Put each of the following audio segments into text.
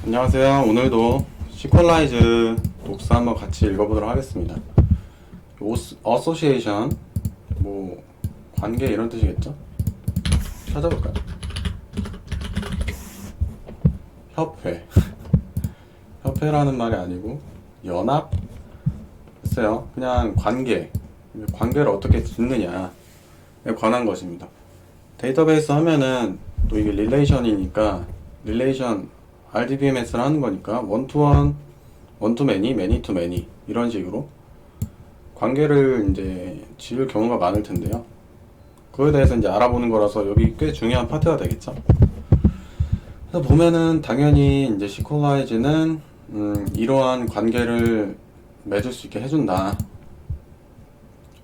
안녕하세요. 오늘도 시퀄라이즈 독서 한번 같이 읽어보도록 하겠습니다. 어소시에이션, 뭐 관계 이런 뜻이겠죠? 찾아볼까요? 협회. 협회라는 말이 아니고 연합? 글쎄요. 그냥 관계를 어떻게 짓느냐에 관한 것입니다. 데이터베이스 하면은 또 이게 릴레이션이니까 릴레이션 RDBMS를 하는 거니까 원투원, 원투매니, 매니투매니 이런 식으로 관계를 이제 지을 경우가 많을 텐데요. 그거에 대해서 이제 알아보는 거라서 여기 꽤 중요한 파트가 되겠죠. 그래서 보면은 당연히 이제 시퀄라이즈는 이러한 관계를 맺을 수 있게 해준다.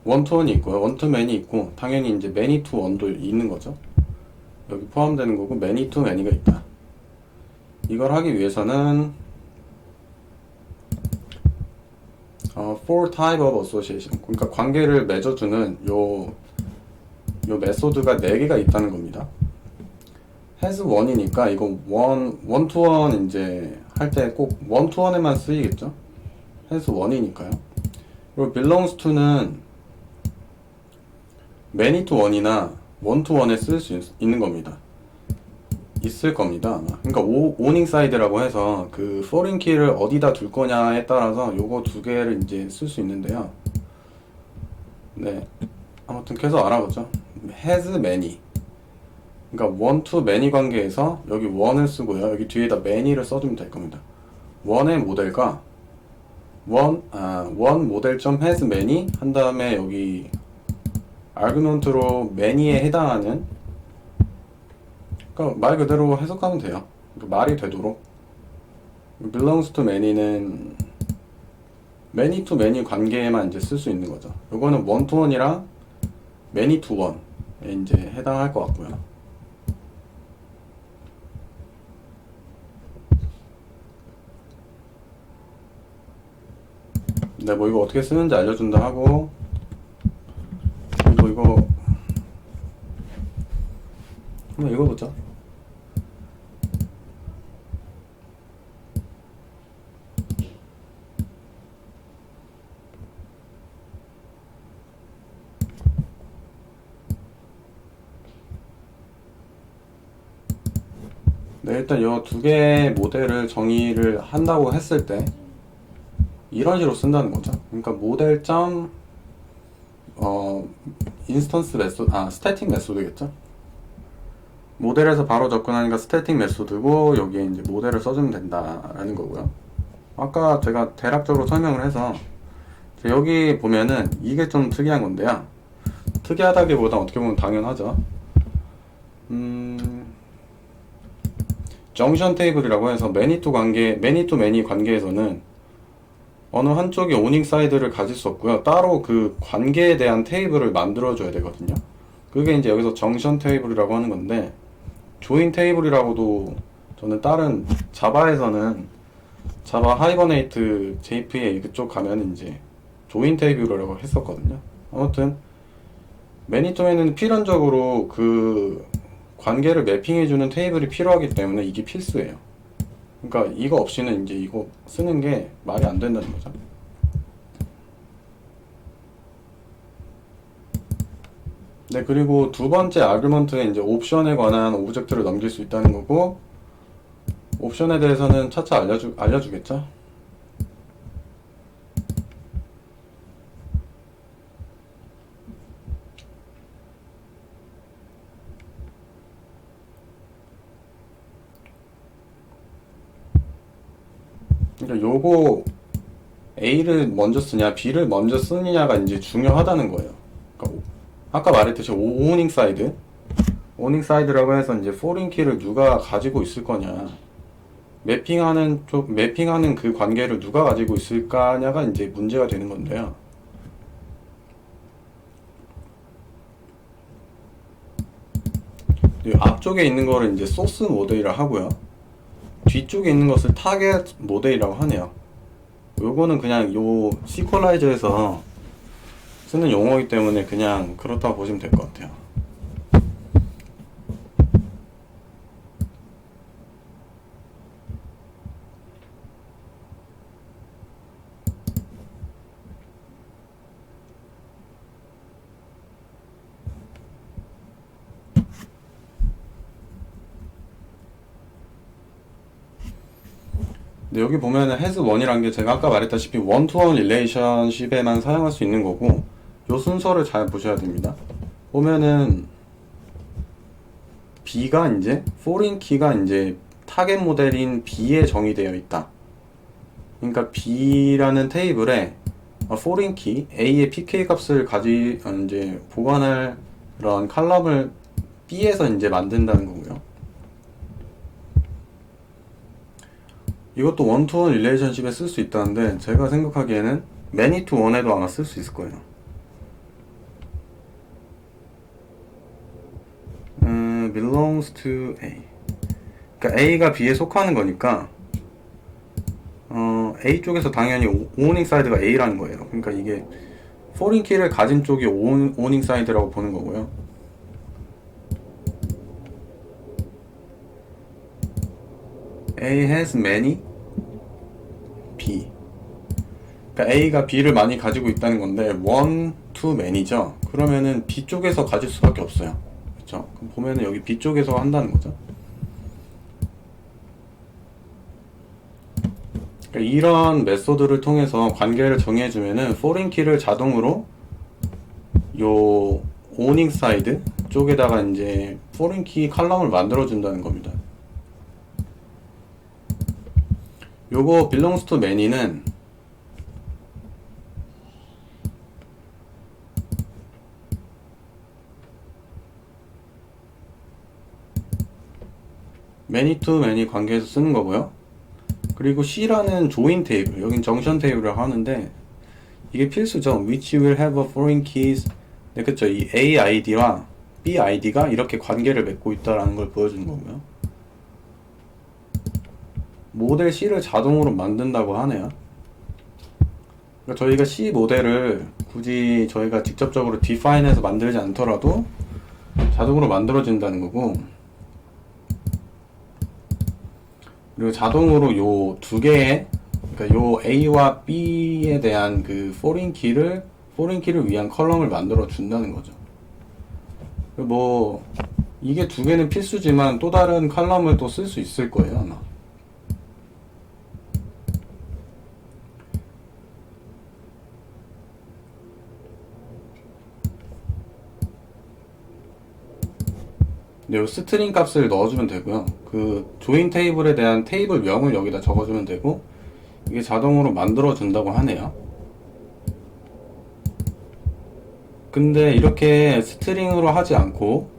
원투원이 있고요, 원투매니 있고 당연히 이제 매니투원도 있는 거죠. 여기 포함되는 거고 매니투매니가 있다. 이걸 하기 위해서는 four type of association, 그러니까 관계를 맺어주는 요 메소드가 4개가 있다는 겁니다. has one이니까 이거 one to one 이제 할 때 꼭 one to one에만 쓰이겠죠. has one이니까요. 그리고 belongs to는 many to one이나 one to one에 쓸 수 있는 겁니다. 있을 겁니다. 그러니까 오닝 사이드라고 해서 그 foreign key를 어디다 둘 거냐에 따라서 요거 2개를 이제 쓸 수 있는데요. 네, 아무튼 계속 알아보죠. has many, 그러니까 one to many 관계에서 여기 one을 쓰고요, 여기 뒤에다 many를 써주면 될 겁니다. one의 모델과 one 모델.has many 한 다음에 여기 argument로 many에 해당하는, 그러니까 말 그대로 해석하면 돼요. 말이 되도록. belongs to many는 many to many 관계에만 이제 쓸 수 있는 거죠. 요거는 one to one이랑 many to one에 이제 해당할 것 같고요. 네, 뭐 이거 어떻게 쓰는지 알려준다 하고, 또 이거 한번 읽어보자. 네, 일단 이 2개의 모델을 정의를 한다고 했을 때 이런 식으로 쓴다는 거죠. 그러니까 모델.인스턴스 메소드, 스태틱 메소드겠죠. 모델에서 바로 접근하니까 스태틱 메소드고 여기에 이제 모델을 써주면 된다라는 거고요. 아까 제가 대략적으로 설명을 해서 여기 보면은 이게 좀 특이한 건데요. 특이하다기보다 어떻게 보면 당연하죠. 정션 테이블이라고 해서 매니 투 매니 관계에서는 어느 한쪽이 오닝 사이드를 가질 수 없고요. 따로 그 관계에 대한 테이블을 만들어줘야 되거든요. 그게 이제 여기서 정션 테이블이라고 하는 건데, 조인 테이블이라고도 저는 다른 자바에서는 자바 하이버네이트 JPA 그쪽 가면 이제 조인 테이블이라고 했었거든요. 아무튼 매니 투 매니는 필연적으로 그 관계를 매핑해주는 테이블이 필요하기 때문에 이게 필수예요. 그러니까 이거 없이는 이제 이거 쓰는 게 말이 안 된다는 거죠. 네, 그리고 두 번째 아규먼트에 이제 옵션에 관한 오브젝트를 넘길 수 있다는 거고, 옵션에 대해서는 차차 알려주겠죠. 그러니까 요거 A를 먼저 쓰냐 B를 먼저 쓰느냐가 이제 중요하다는 거예요. 그러니까 아까 말했듯이 오닝 사이드라고 해서 이제 포린 키를 누가 가지고 있을 거냐, 매핑하는 그 관계를 누가 가지고 있을까냐가 이제 문제가 되는 건데요. 앞쪽에 있는 거를 이제 소스 모델이라 하고요. 뒤쪽에 있는 것을 타겟 모델이라고 하네요. 요거는 그냥 요 시퀄라이저에서 쓰는 용어이기 때문에 그냥 그렇다고 보시면 될 것 같아요. 근데 여기 보면은 has one이란 게 제가 아까 말했다시피 one to one relationship에만 사용할 수 있는 거고, 요 순서를 잘 보셔야 됩니다. 보면은 B가 이제 foreign key가 이제 타겟 모델인 B에 정의되어 있다. 그러니까 B라는 테이블에 foreign key A의 PK 값을 이제 보관할 그런 칼럼을 B에서 이제 만든다는 거고요. 이것도 one to one relationship에 쓸 수 있다는데 제가 생각하기에는 many to one에도 아마 쓸 수 있을 거예요. belongs to A. 그러니까 A가 B에 속하는 거니까 A 쪽에서 당연히 오닝 사이드가 A라는 거예요. 그러니까 이게 foreign key를 가진 쪽이 오닝 사이드라고 보는 거고요. A has many B. 그러니까 A가 B를 많이 가지고 있다는 건데 one to many죠. 그러면은 B 쪽에서 가질 수밖에 없어요. 그렇죠? 그럼 보면은 여기 B 쪽에서 한다는 거죠. 그러니까 이런 메소드를 통해서 관계를 정해주면은 foreign key를 자동으로 요 오닝 사이드 쪽에다가 이제 foreign key 칼럼을 만들어 준다는 겁니다. 요거 belongs to many는 many to many 관계에서 쓰는 거고요. 그리고 C라는 join 테이블, 여긴 정션 테이블이라고 하는데 이게 필수죠. which will have a foreign keys. 네, 그쵸. 이 A ID와 B ID가 이렇게 관계를 맺고 있다는 걸 보여주는 거고요. 모델 C를 자동으로 만든다고 하네요. 그러니까 저희가 C 모델을 굳이 저희가 직접적으로 define해서 만들지 않더라도 자동으로 만들어진다는 거고, 그리고 자동으로 요 두 개의, 그러니까 요 A와 B에 대한 그 foreign key를 위한 컬럼을 만들어 준다는 거죠. 뭐 이게 두 개는 필수지만 또 다른 컬럼을 또 쓸 수 있을 거예요, 아마. 근데 요 스트링 값을 넣어주면 되고요. 그 조인 테이블에 대한 테이블 명을 여기다 적어주면 되고, 이게 자동으로 만들어 준다고 하네요. 근데 이렇게 스트링으로 하지 않고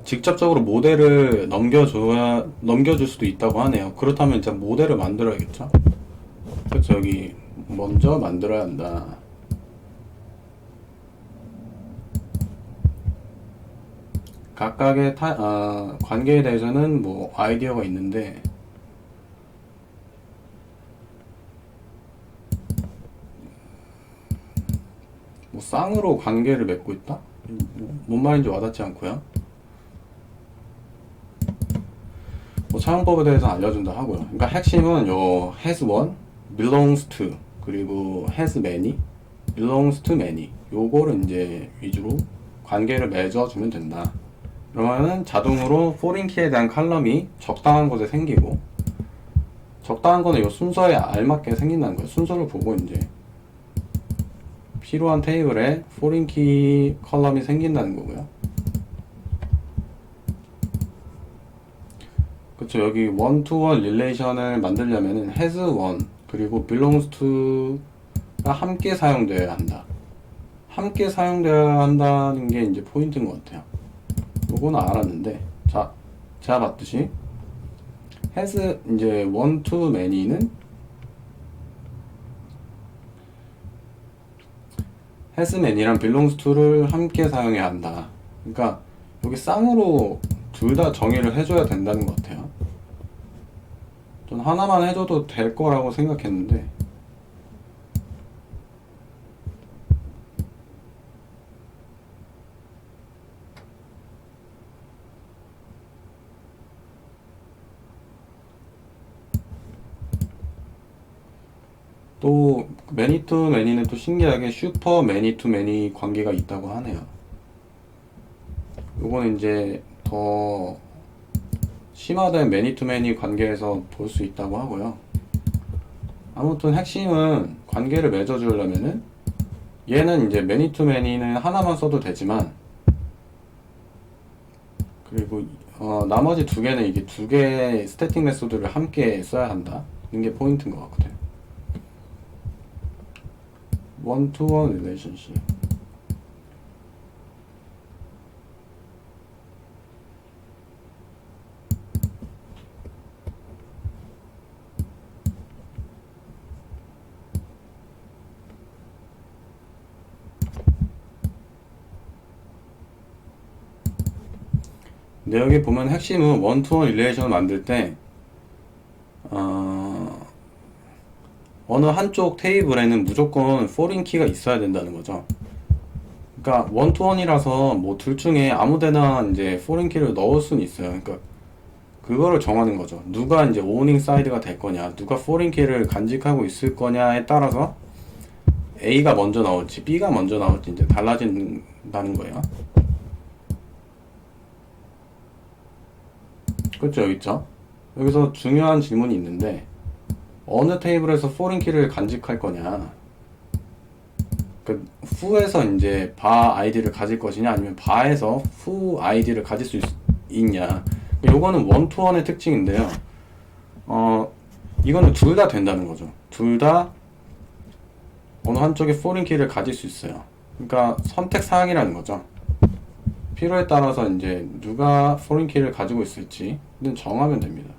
직접적으로 모델을 넘겨줄 수도 있다고 하네요. 그렇다면 이제 모델을 만들어야겠죠. 그래서 여기 먼저 만들어야 한다. 각각의 관계에 대해서는 뭐 아이디어가 있는데, 뭐 쌍으로 관계를 맺고 있다? 뭔 말인지 와닿지 않고요. 뭐 사용법에 대해서 알려준다 하고요. 그러니까 핵심은 요 has one, belongs to, 그리고 has many, belongs to many, 요거를 이제 위주로 관계를 맺어주면 된다. 그러면은 자동으로 foreign key에 대한 칼럼이 적당한 곳에 생기고, 적당한 거는 요 순서에 알맞게 생긴다는 거예요. 순서를 보고 이제 필요한 테이블에 foreign key 컬럼이 생긴다는 거고요. 그쵸. 여기 one to one relation을 만들려면은 has one 그리고 belongs to가 함께 사용되어야 한다. 함께 사용되어야 한다는 게 이제 포인트인 것 같아요. 요거는 알았는데, 자, 제가 봤듯이 has 이제 one to many는 has many랑 belongs to를 함께 사용해야 한다. 그러니까 여기 쌍으로 둘 다 정의를 해줘야 된다는 것 같아요. 전 하나만 해줘도 될 거라고 생각했는데, 또 many to many는 또 신기하게 슈퍼 many to many 관계가 있다고 하네요. 요거는 이제 더 심화된 many to many 관계에서 볼 수 있다고 하고요. 아무튼 핵심은 관계를 맺어주려면은 얘는 이제 매니 투 매니는 하나만 써도 되지만 그리고 나머지 두 개는 이게 두 개의 스태틱 메소드를 함께 써야 한다는 게 포인트인 것 같거든. 원투원 릴레이션십. 근데 여기 보면 핵심은 원투원 릴레이션을 만들 때 어느 한쪽 테이블에는 무조건 포린 키가 있어야 된다는 거죠. 그러니까 원투원이라서 뭐 둘 중에 아무데나 이제 포린 키를 넣을 수는 있어요. 그러니까 그거를 정하는 거죠. 누가 이제 오닝 사이드가 될 거냐, 누가 포린 키를 간직하고 있을 거냐에 따라서 A가 먼저 나올지 B가 먼저 나올지 이제 달라진다는 거예요. 그렇죠, 여기 있죠. 여기서 중요한 질문이 있는데 어느 테이블에서 포린 키를 간직할 거냐. 그 후에서 이제 바 아이디를 가질 것이냐 아니면 바에서 후 아이디를 가질 수 있냐. 요거는 원투원의 특징인데요. 이거는 둘 다 된다는 거죠. 둘 다 어느 한쪽에 포린 키를 가질 수 있어요. 그러니까 선택 사항이라는 거죠. 필요에 따라서 이제 누가 포린 키를 가지고 있을지는 정하면 됩니다.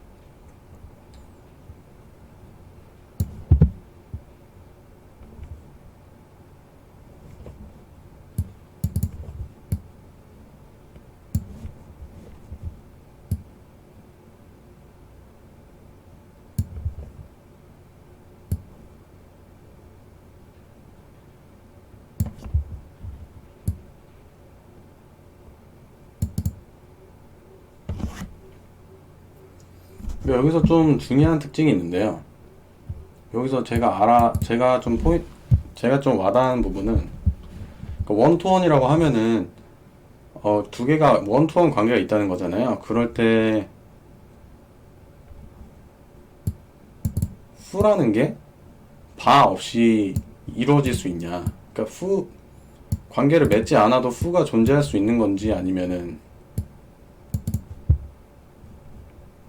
여기서 좀 중요한 특징이 있는데요. 여기서 제가 좀 와닿은 부분은 원투원이라고 하면은 두 개가 원투원 관계가 있다는 거잖아요. 그럴 때 후라는 게 바 없이 이루어질 수 있냐. 그러니까 관계를 맺지 않아도 후가 존재할 수 있는 건지 아니면은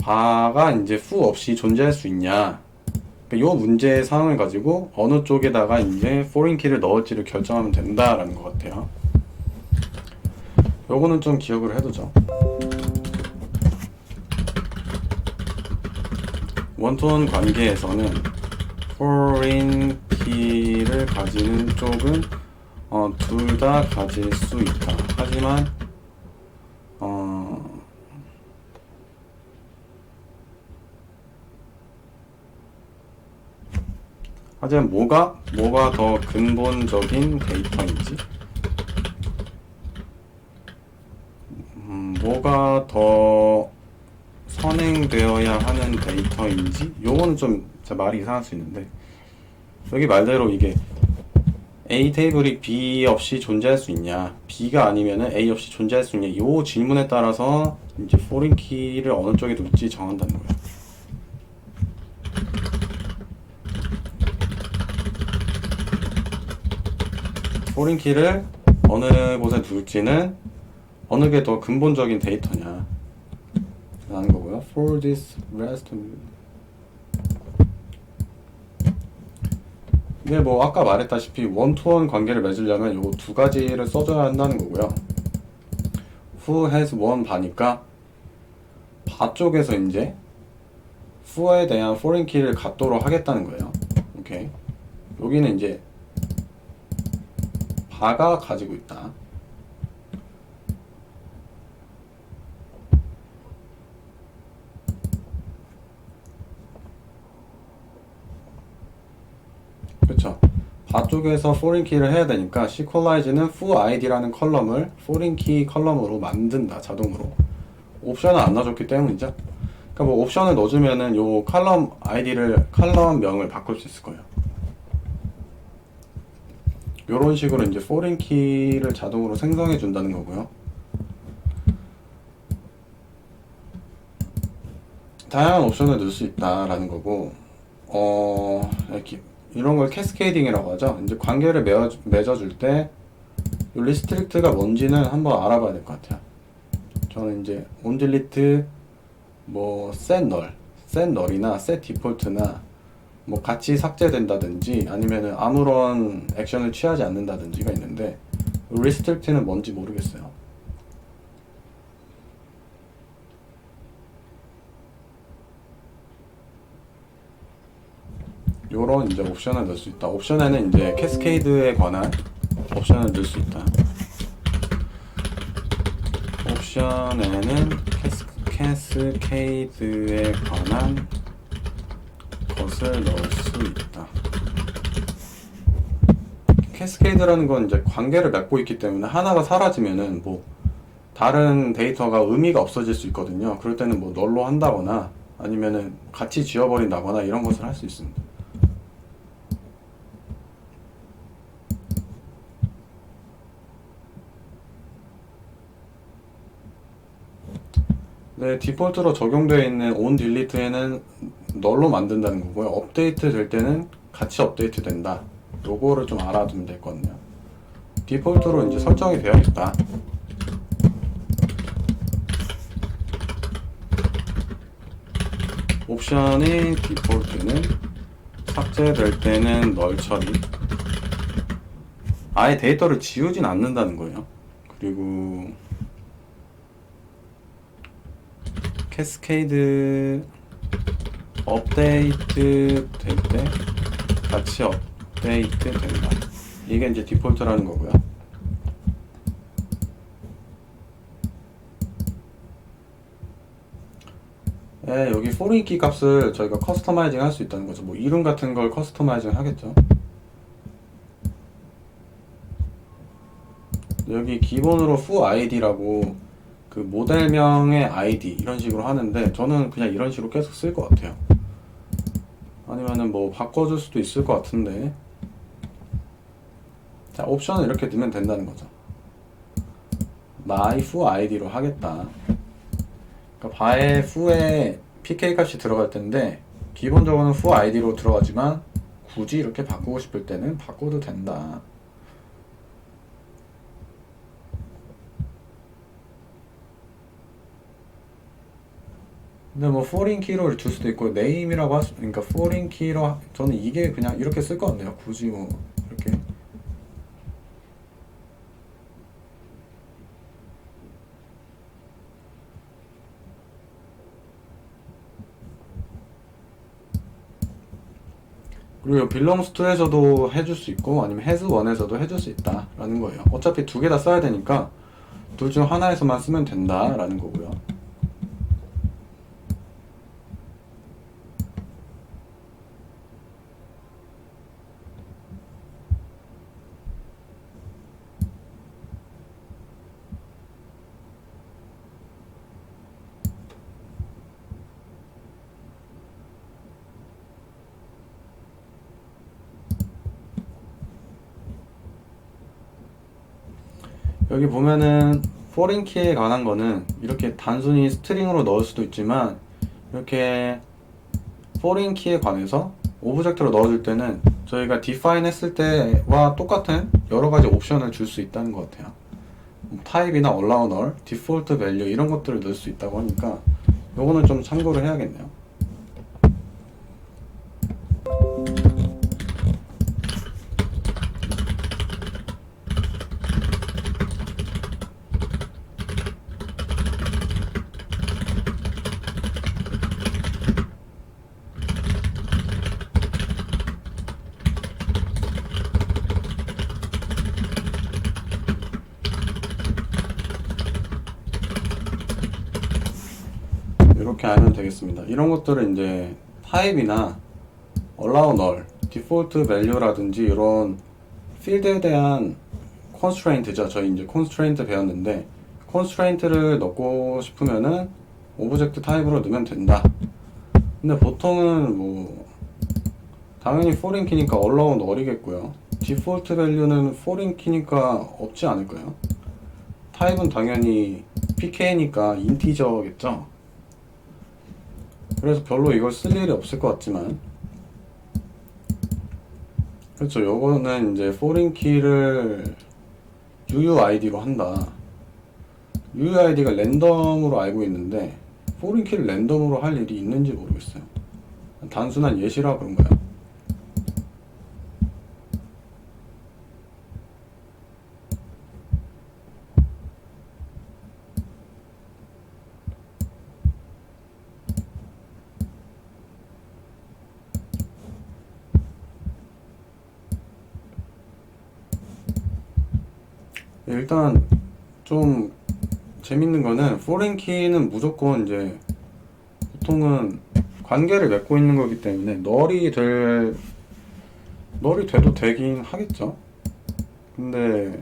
바가 이제 후 없이 존재할 수 있냐. 이 문제의 상황을 가지고 어느 쪽에다가 이제 포린 키를 넣을지를 결정하면 된다라는 것 같아요. 요거는 좀 기억을 해두죠. 원투원 관계에서는 포린 키를 가지는 쪽은 둘 다 가질 수 있다. 하지만 하지만 뭐가 더 근본적인 데이터인지, 뭐가 더 선행되어야 하는 데이터인지, 요거는 좀 말이 이상할 수 있는데, 여기 말대로 이게 A 테이블이 B 없이 존재할 수 있냐, B가 아니면은 A 없이 존재할 수 있냐, 요 질문에 따라서 이제 포린 키를 어느 쪽에 둘지 정한다는 거예요. 포린 키를 어느 곳에 둘지는 어느 게 더 근본적인 데이터냐 라는 거고요. For this rest 근데 뭐 아까 말했다시피 원투원 관계를 맺으려면 요 두 가지를 써줘야 한다는 거고요. Who has one 바니까 바 쪽에서 이제 who에 대한 foreign key를 갖도록 하겠다는 거예요. 오케이. 여기는 이제 바가 가지고 있다. 그렇죠. 바 쪽에서 foreign key를 해야 되니까 sequelize는 foo id라는 컬럼을 foreign key 컬럼으로 만든다. 자동으로. 옵션을 안 넣어줬기 때문이죠. 그러니까 뭐 옵션을 넣어주면은 요 컬럼 명을 바꿀 수 있을 거예요. 요런 식으로 이제 foreign key를 자동으로 생성해 준다는 거고요. 다양한 옵션을 넣을 수 있다라는 거고, 이렇게 이런 걸 캐스케이딩이라고 하죠. 이제 관계를 맺어줄 때 리스트릭트가 뭔지는 한번 알아봐야 될 것 같아요. 저는 이제 onDelete 뭐 setNull이나 setDefault나 뭐 같이 삭제된다든지 아니면은 아무런 액션을 취하지 않는다든지가 있는데 restrict는 뭔지 모르겠어요. 요런 이제 옵션을 넣을 수 있다. 옵션에는 이제 캐스케이드에 관한 옵션을 넣을 수 있다. 옵션에는 캐스케이드에 관한 것을 넣을 수 있다. 캐스케이드라는 건 이제 관계를 맺고 있기 때문에 하나가 사라지면은 뭐 다른 데이터가 의미가 없어질 수 있거든요. 그럴 때는 뭐 널로 한다거나 아니면은 같이 지워버린다거나 이런 것을 할 수 있습니다. 네, 디폴트로 적용되어 있는 onDelete에는 널로 만든다는 거고요. 업데이트 될 때는 같이 업데이트 된다. 요거를 좀 알아두면 될 거거든요. 디폴트로 이제 설정이 되어 있다. 옵션이 디폴트는 삭제될 때는 널 처리. 아예 데이터를 지우진 않는다는 거예요. 그리고 캐스케이드 업데이트 될 때 같이 업데이트 된다. 이게 이제 디폴트라는 거고요. 네, 여기 포린 키 값을 저희가 커스터마이징 할 수 있다는 거죠. 뭐 이름 같은 걸 커스터마이징 하겠죠. 여기 기본으로 foo id라고 그 모델명의 id 이런 식으로 하는데 저는 그냥 이런 식으로 계속 쓸 것 같아요. 아니면은 뭐 바꿔줄 수도 있을 것 같은데. 자, 옵션을 이렇게 넣으면 된다는 거죠. my foo id로 하겠다. 그러니까 바에 foo에 pk 값이 들어갈 텐데 기본적으로는 foo id로 들어가지만 굳이 이렇게 바꾸고 싶을 때는 바꿔도 된다. 근데 뭐 foreign key로 줄 수도 있고 name이라고 할 수, 그러니까 foreign key로 저는 이게 그냥 이렇게 쓸 것 같네요. 굳이 뭐 이렇게. 그리고 belongs to에서도 해줄 수 있고 아니면 has one에서도 해줄 수 있다라는 거예요. 어차피 두 개 다 써야 되니까 둘 중 하나에서만 쓰면 된다라는 거고요. 여기 보면은 foreign key에 관한 거는 이렇게 단순히 스트링으로 넣을 수도 있지만 이렇게 foreign key에 관해서 오브젝트로 넣어줄 때는 저희가 define 했을 때와 똑같은 여러 가지 옵션을 줄 수 있다는 것 같아요. 타입이나 allow null, default value 이런 것들을 넣을 수 있다고 하니까 요거는 좀 참고를 해야겠네요. 이렇게 알면 되겠습니다. 이런 것들은 이제 타입이나 allow null, default value라든지 이런 필드에 대한 constraint죠. 저희 이제 constraint 배웠는데 constraint를 넣고 싶으면은 오브젝트 타입으로 넣으면 된다. 근데 보통은 뭐 당연히 foreign key니까 allow null이겠고요. default value는 foreign key니까 없지 않을까요? 타입은 당연히 pk니까 인티저겠죠. 그래서 별로 이걸 쓸 일이 없을 것 같지만 그렇죠. 요거는 이제 foreign key를 UUID로 한다. UUID가 랜덤으로 알고 있는데 foreign key를 랜덤으로 할 일이 있는지 모르겠어요. 단순한 예시라 그런가요? 일단 좀 재밌는 거는 foreign key는 무조건 이제 보통은 관계를 맺고 있는 거기 때문에 널이 돼도 되긴 하겠죠. 근데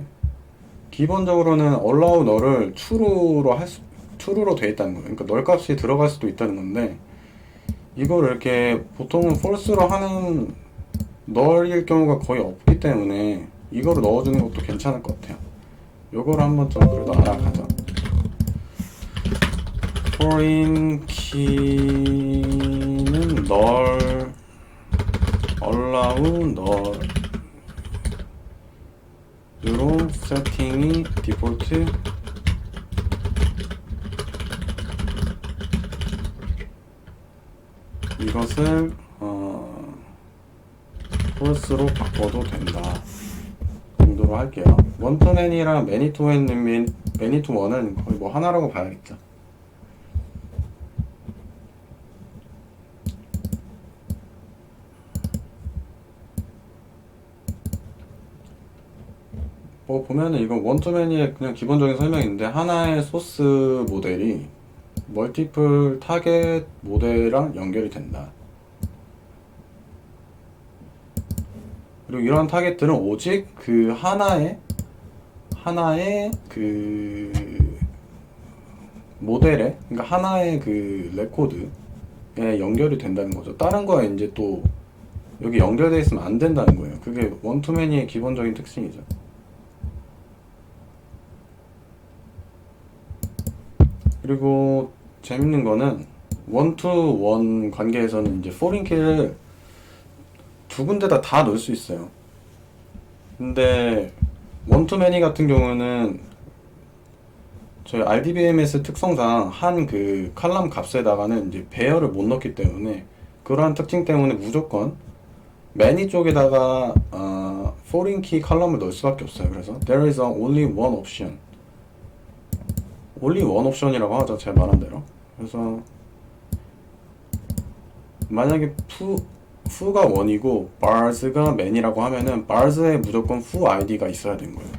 기본적으로는 allow 널을 true로 돼 있다는 거예요. 그러니까 널 값이 들어갈 수도 있다는 건데 이걸 이렇게 보통은 false로 하는 널일 경우가 거의 없기 때문에 이거를 넣어주는 것도 괜찮을 것 같아요. 요거를 한번 좀 그래도 알아가죠. foreign key는 널 allow 널로 세팅이 디폴트 이것을 false로 바꿔도 된다 정도로 할게요. 원투맨이랑 매니투원은 거의 뭐 하나라고 봐야겠죠. 뭐 보면은 이건 원투맨의 그냥 기본적인 설명인데 하나의 소스 모델이 멀티플 타겟 모델이랑 연결이 된다. 그리고 이런 타겟들은 오직 그 하나의 그 모델에, 그러니까 하나의 그 레코드에 연결이 된다는 거죠. 다른 거에 이제 또 여기 연결되어 있으면 안 된다는 거예요. 그게 원투매니의 기본적인 특징이죠. 그리고 재밌는 거는 원투원 관계에서는 이제 포린 키를 두 군데다 다 넣을 수 있어요. 근데 원투매니 같은 경우는 저희 RDBMS 특성상 한 그 칼럼 값에다가는 이제 배열을 못 넣기 때문에 그러한 특징 때문에 무조건 매니 쪽에다가 foreign key 칼럼을 넣을 수밖에 없어요. 그래서 there is only one option. only one option이라고 하죠. 제가 말한 대로. 그래서 만약에 foo가 1이고 bars가 man이라고 하면은 bars에 무조건 foo id가 있어야 되는 거예요.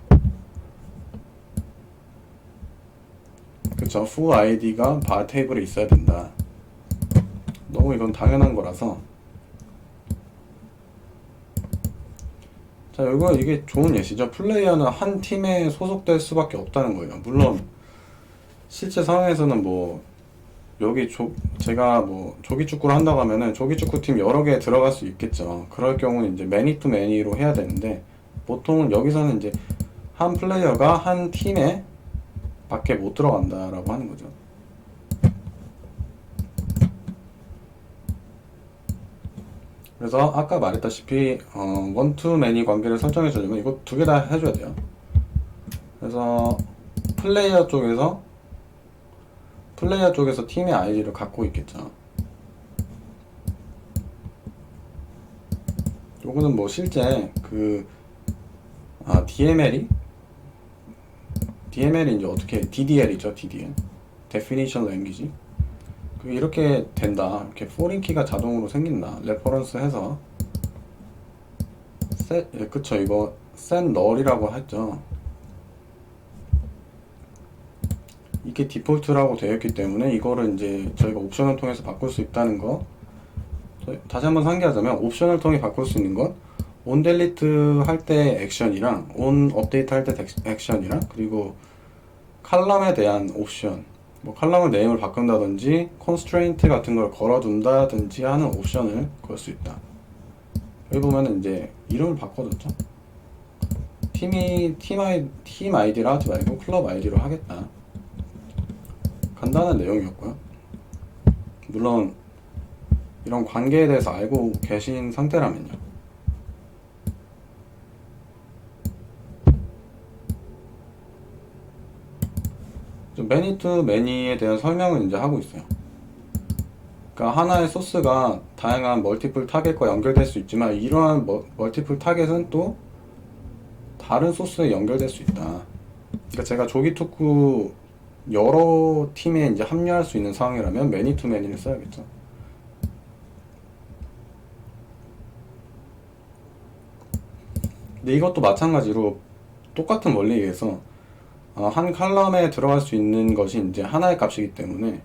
그쵸? foo id가 bar 테이블에 있어야 된다. 너무 이건 당연한 거라서. 자, 이게 좋은 예시죠. 플레이어는 한 팀에 소속될 수밖에 없다는 거예요. 물론 실제 상황에서는 뭐 제가 뭐 조기축구를 한다고 하면은 조기축구팀 여러 개 들어갈 수 있겠죠. 그럴 경우는 이제 매니 투 매니로 해야 되는데 보통은 여기서는 이제 한 플레이어가 한 팀에 밖에 못 들어간다라고 하는 거죠. 그래서 아까 말했다시피 원투 매니 관계를 설정해 주려면 이거 두 개 다 해줘야 돼요. 그래서 플레이어 쪽에서 팀의 아이디를 갖고 있겠죠. 요거는 뭐 실제 그 DML이 이제 어떻게 DDL이죠. DDL Definition Language. 이렇게 된다. 이렇게 foreign key가 자동으로 생긴다. 레퍼런스 해서 그쵸. 이거 set null이라고 했죠. 이게 디폴트라고 되어 있기 때문에 이거를 이제 저희가 옵션을 통해서 바꿀 수 있다는 거. 다시 한번 상기하자면 옵션을 통해 바꿀 수 있는 건 on delete 할 때 액션이랑 on update 할 때 액션이랑 그리고 칼럼에 대한 옵션, 뭐 칼럼의 네임을 바꾼다든지 constraint 같은 걸 걸어둔다든지 하는 옵션을 걸 수 있다. 여기 보면은 이제 이름을 바꿔줬죠. 팀 아이디로 하지 말고 클럽 아이디로 하겠다. 간단한 내용이었고요. 물론 이런 관계에 대해서 알고 계신 상태라면요. 매니 투 매니에 대한 설명을 이제 하고 있어요. 그러니까 하나의 소스가 다양한 멀티플 타겟과 연결될 수 있지만 이러한 멀티플 타겟은 또 다른 소스에 연결될 수 있다. 그러니까 제가 조기 토크 여러 팀에 이제 합류할 수 있는 상황이라면 매니 투 매니를 써야겠죠. 근데 이것도 마찬가지로 똑같은 원리에 의해서 한 칼럼에 들어갈 수 있는 것이 이제 하나의 값이기 때문에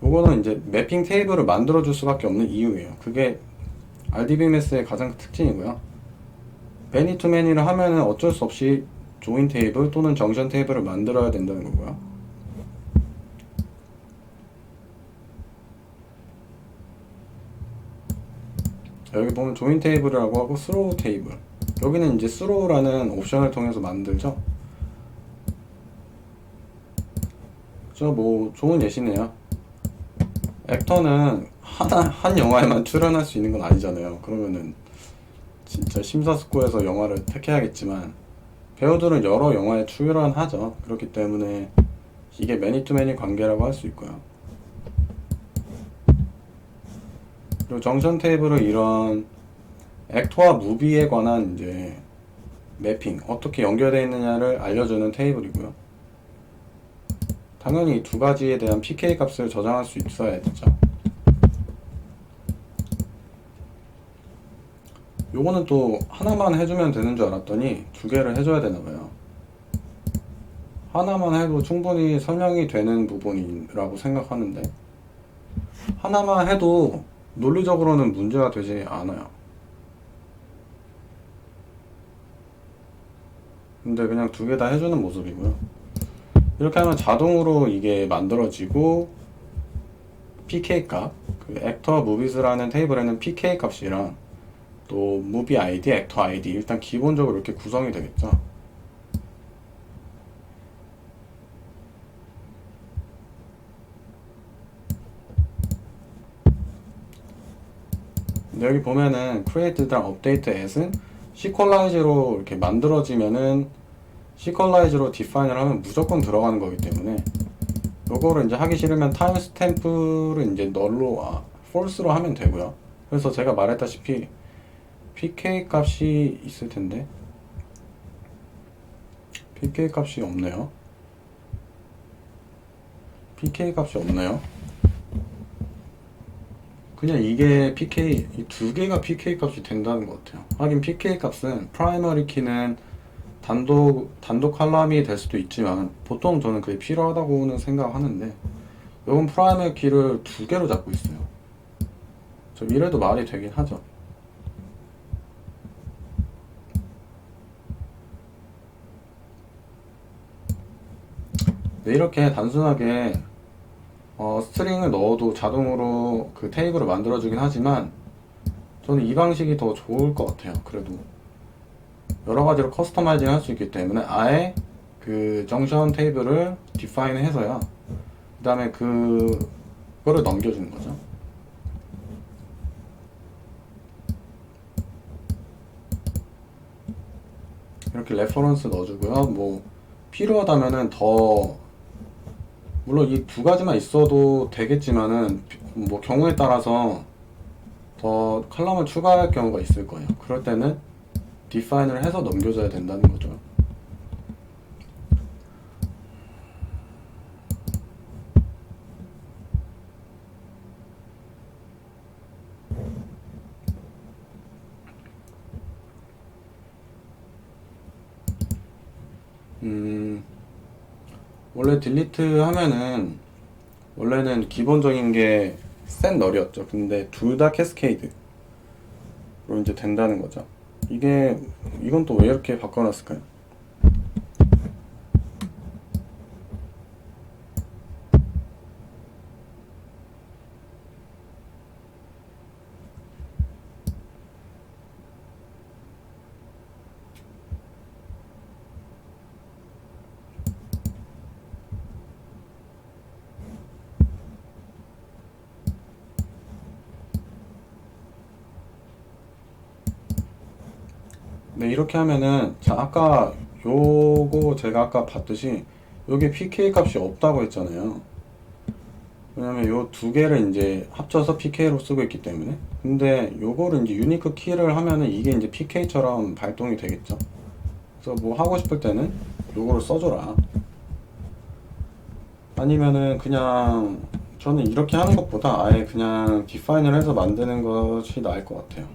요거는 이제 매핑 테이블을 만들어 줄 수밖에 없는 이유예요. 그게 RDBMS의 가장 큰 특징이고요. 매니 투 매니를 하면은 어쩔 수 없이 조인 테이블 또는 정션 테이블을 만들어야 된다는 거고요. 여기 보면 조인 테이블이라고 하고 스로우 테이블, 여기는 이제 스로우라는 옵션을 통해서 만들죠. 저 뭐 좋은 예시네요. 액터는 한 영화에만 출연할 수 있는 건 아니잖아요. 그러면은 진짜 심사숙고해서 영화를 택해야겠지만 배우들은 여러 영화에 출연하죠. 그렇기 때문에 이게 매니 투 매니 관계라고 할 수 있고요. 그리고 정션 테이블은 이런 액터와 무비에 관한 이제 매핑, 어떻게 연결되어 있느냐를 알려주는 테이블이고요. 당연히 이 두 가지에 대한 PK 값을 저장할 수 있어야겠죠. 요거는 또 하나만 해주면 되는 줄 알았더니 두 개를 해줘야 되나봐요. 하나만 해도 충분히 설명이 되는 부분이라고 생각하는데 하나만 해도 논리적으로는 문제가 되지 않아요. 근데 그냥 두 개 다 해주는 모습이고요. 이렇게 하면 자동으로 이게 만들어지고 PK 값, 그 액터 무비즈라는 테이블에는 PK 값이랑 또 무비 아이디, 액터 아이디 일단 기본적으로 이렇게 구성이 되겠죠. 근데 여기 보면은 create랑 update as은 시퀄라이즈로 이렇게 만들어지면은 시퀄라이즈로 디파인을 하면 무조건 들어가는 거기 때문에 요거를 이제 하기 싫으면 타임 스탬프를 이제 널로 false로 하면 되고요. 그래서 제가 말했다시피 PK 값이 있을 텐데 PK 값이 없네요. PK 값이 없네요. 그냥 이게 PK, 이 두 개가 PK 값이 된다는 것 같아요. 하긴 PK 값은 프라이머리 키는 단독 칼럼이 될 수도 있지만 보통 저는 그게 필요하다고는 생각하는데 이건 프라이머리 키를 두 개로 잡고 있어요. 좀 이래도 말이 되긴 하죠. 네, 이렇게 단순하게 스트링을 넣어도 자동으로 그 테이블을 만들어주긴 하지만 저는 이 방식이 더 좋을 것 같아요. 그래도 여러 가지로 커스터마이징 할 수 있기 때문에 아예 그 정션 테이블을 디파인 해서요. 그 다음에 그거를 넘겨주는 거죠. 이렇게 레퍼런스 넣어주고요. 뭐 필요하다면은 더 물론 이 두 가지만 있어도 되겠지만은 뭐 경우에 따라서 더 칼럼을 추가할 경우가 있을 거예요. 그럴 때는 디파인을 해서 넘겨줘야 된다는 거죠. 원래 딜리트 하면은 원래는 기본적인 게 set 널이었죠. 근데 둘 다 캐스케이드로 이제 된다는 거죠. 이건 또 왜 이렇게 바꿔놨을까요? 네, 이렇게 하면은 자 아까 요거 제가 아까 봤듯이 여기 PK 값이 없다고 했잖아요. 왜냐면 요 두 개를 이제 합쳐서 PK로 쓰고 있기 때문에. 근데 요거를 이제 유니크 키를 하면은 이게 이제 PK처럼 발동이 되겠죠. 그래서 뭐 하고 싶을 때는 요거를 써줘라. 아니면은 그냥 저는 이렇게 하는 것보다 아예 그냥 디파인을 해서 만드는 것이 나을 것 같아요.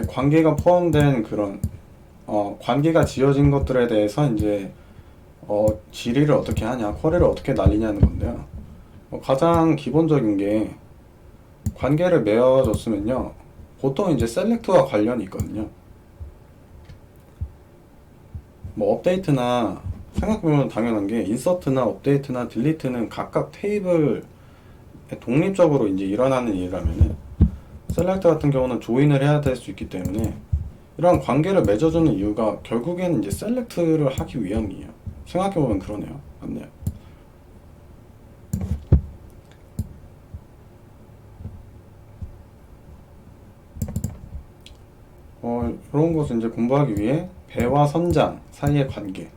관계가 포함된 그런 관계가 지어진 것들에 대해서 이제 질의를 어떻게 하냐, 쿼리를 어떻게 날리냐는 건데요. 가장 기본적인 게 관계를 맺어줬으면요. 보통 이제 셀렉트와 관련이 있거든요. 뭐 업데이트나 생각해보면 당연한 게 인서트나 업데이트나 딜리트는 각각 테이블 독립적으로 이제 일어나는 일이라면은 셀렉트 같은 경우는 조인을 해야 될 수 있기 때문에 이런 관계를 맺어주는 이유가 결국에는 이제 셀렉트를 하기 위함이에요. 생각해보면 그러네요. 맞네요. 이런 것을 이제 공부하기 위해 배와 선장 사이의 관계.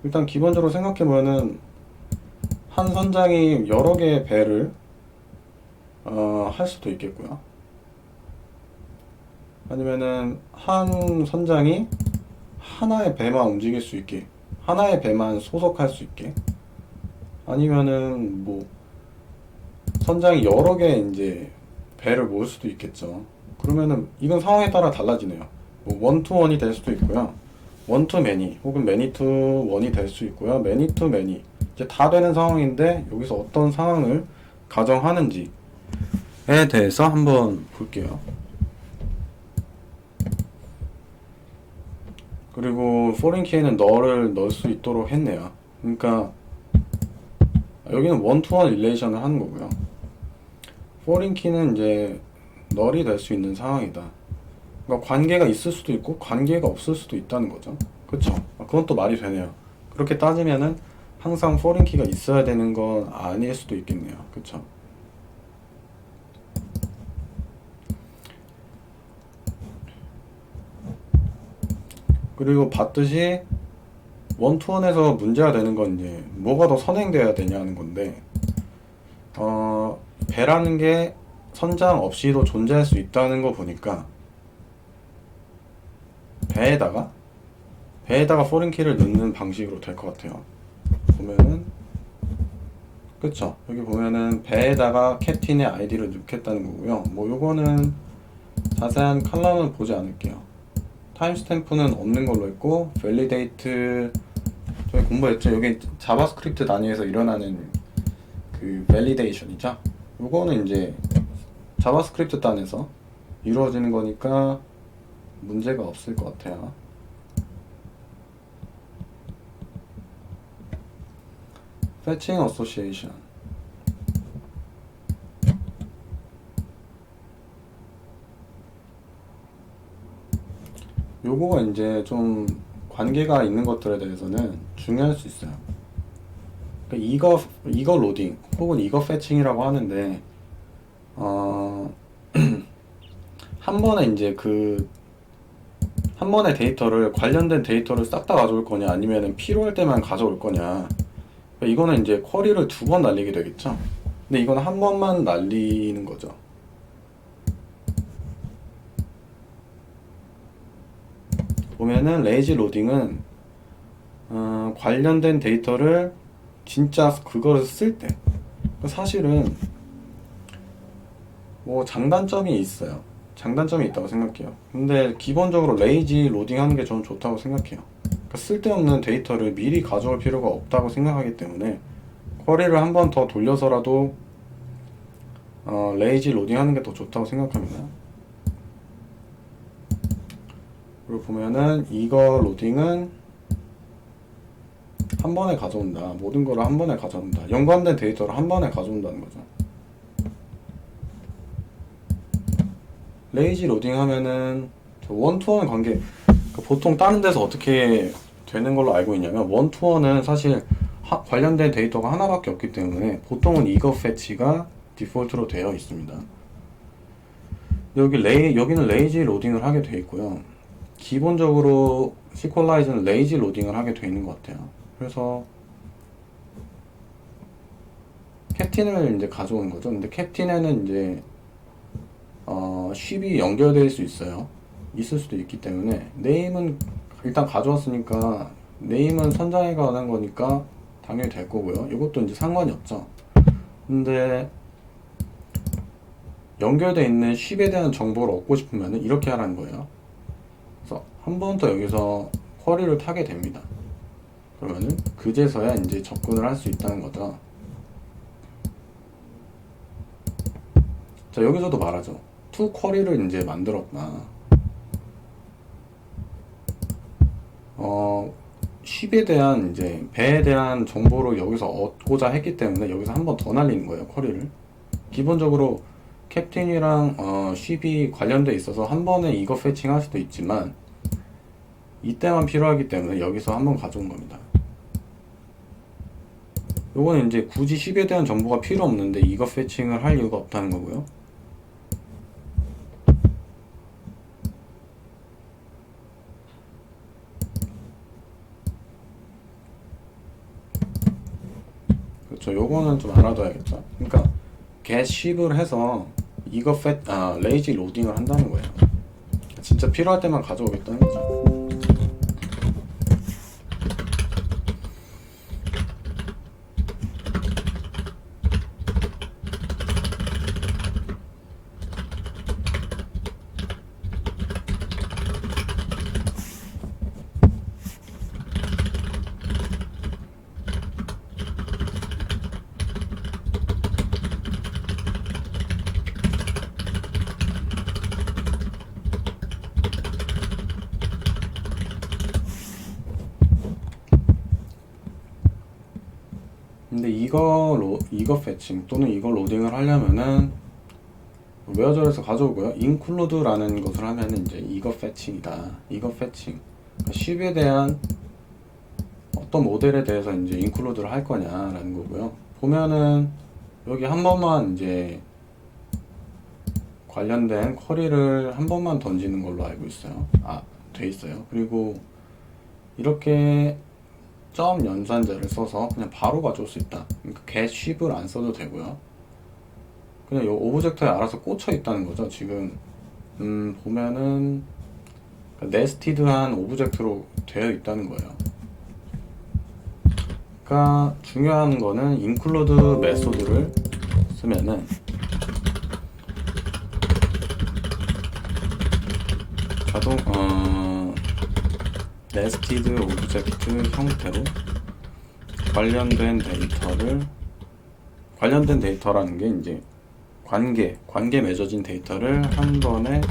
일단 기본적으로 생각해보면은 한 선장이 여러 개의 배를 할 수도 있겠고요. 아니면은 한 선장이 하나의 배만 움직일 수 있게, 하나의 배만 소속할 수 있게. 아니면은 뭐 선장이 여러 개 이제 배를 모을 수도 있겠죠. 그러면은 이건 상황에 따라 달라지네요. 뭐 원투원이 될 수도 있고요. 원투 매니 혹은 매니 투 원이 될 수 있고요. 매니 투 매니 이제 다 되는 상황인데 여기서 어떤 상황을 가정하는지에 대해서 한번 볼게요. 그리고 포린 키에는 널을 넣을 수 있도록 했네요. 그러니까 여기는 원투원 릴레이션을 하는 거고요. 포린 키는 이제 널이 될 수 있는 상황이다. 그러니까 관계가 있을 수도 있고 관계가 없을 수도 있다는 거죠. 그쵸? 그건 또 말이 되네요. 그렇게 따지면은 항상 포린 키가 있어야 되는 건 아닐 수도 있겠네요. 그쵸? 그리고 봤듯이 원투원에서 문제가 되는 건 이제 뭐가 더 선행돼야 되냐는 건데 배라는 게 선장 없이도 존재할 수 있다는 거 보니까 배에다가 포린키를 넣는 방식으로 될 것 같아요. 보면은 그쵸? 여기 보면은 배에다가 캡틴의 아이디를 넣겠다는 거고요. 뭐 요거는 자세한 칼럼은 보지 않을게요. 타임스탬프는 없는 걸로 했고 밸리데이트 저희 공부했죠. 여기 자바스크립트 단위에서 일어나는 그 밸리데이션이죠. 요거는 이제 자바스크립트 단에서 이루어지는 거니까 문제가 없을 것 같아요. Fetching Association 요거가 이제 좀 관계가 있는 것들에 대해서는 중요할 수 있어요. 그러니까 이거 로딩 혹은 이거 패칭이라고 하는데 한 번에 이제 한 번의 데이터를 관련된 데이터를 싹 다 가져올 거냐 아니면은 필요할 때만 가져올 거냐. 그러니까 이거는 이제 쿼리를 두 번 날리게 되겠죠. 근데 이건 한 번만 날리는 거죠. 보면은 레이지 로딩은 관련된 데이터를 진짜 그거를 쓸 때 사실은 뭐 장단점이 있어요. 장단점이 있다고 생각해요. 근데 기본적으로 레이지 로딩 하는 게 저는 좋다고 생각해요. 그러니까 쓸데없는 데이터를 미리 가져올 필요가 없다고 생각하기 때문에 쿼리를 한 번 더 돌려서라도 레이지 로딩 하는 게 더 좋다고 생각합니다. 그리고 보면은 이거 로딩은 한 번에 가져온다. 모든 거를 한 번에 가져온다. 연관된 데이터를 한 번에 가져온다는 거죠. 레이지 로딩 하면은 원투원 관계 보통 다른 데서 어떻게 되는 걸로 알고 있냐면 원투어는 사실 관련된 데이터가 하나밖에 없기 때문에 보통은 이거 패치가 디폴트로 되어 있습니다. 여기는 레이지 로딩을 하게 되어 있고요. 기본적으로 시퀄라이즈는 레이지 로딩을 하게 되어 있는 것 같아요. 그래서 캡틴을 이제 가져오는 거죠. 근데 캡틴에는 이제 쉽이 연결될 수 있어요. 있을 수도 있기 때문에 네임은 일단 가져왔으니까 네임은 선정해 가는 거니까 당연히 될 거고요. 이것도 이제 상관이 없죠. 근데 연결되어 있는 쉽에 대한 정보를 얻고 싶으면 이렇게 하라는 거예요. 그래서 한 번 더 여기서 쿼리를 타게 됩니다. 그러면은 그제서야 이제 접근을 할 수 있다는 거죠. 자, 여기서도 말하죠. to 쿼리를 이제 만들었다. 쉽에 대한 이제 배에 대한 정보를 여기서 얻고자 했기 때문에 여기서 한 번 더 날리는 거예요, 쿼리를. 기본적으로 캡틴이랑 쉽이 관련돼 있어서 한 번에 이거 패칭 할 수도 있지만 이때만 필요하기 때문에 여기서 한 번 가져온 겁니다. 요거는 이제 굳이 쉽에 대한 정보가 필요 없는데 이거 패칭을 할 이유가 없다는 거고요. 그렇죠. 요거는 좀 알아둬야겠죠. 그러니까 get ship을 해서 이거 레이지 로딩을 한다는 거예요. 진짜 필요할 때만 가져오겠다는 거죠. 근데 이거 패칭 또는 이거 로딩을 하려면은 웨어절에서 가져오고요. include라는 것을 하면은 이제 이거 패칭이다. 이거 패칭. 그러니까 쉽에 대한 어떤 모델에 대해서 이제 include를 할 거냐라는 거고요. 보면은 여기 한 번만 이제 관련된 쿼리를 한 번만 던지는 걸로 알고 있어요. 돼 있어요. 그리고 이렇게 점 연산자를 써서 그냥 바로 가져올 수 있다. 그러니까 get ship을 안 써도 되고요. 그냥 이 오브젝트에 알아서 꽂혀 있다는 거죠. 지금 보면은 네스티드한 오브젝트로 되어 있다는 거예요. 그러니까 중요한 거는 include 메소드를 쓰면은 자동 네스티드 오브젝트 형태로 관련된 데이터라는 게 이제 관계 맺어진 데이터를 한 번에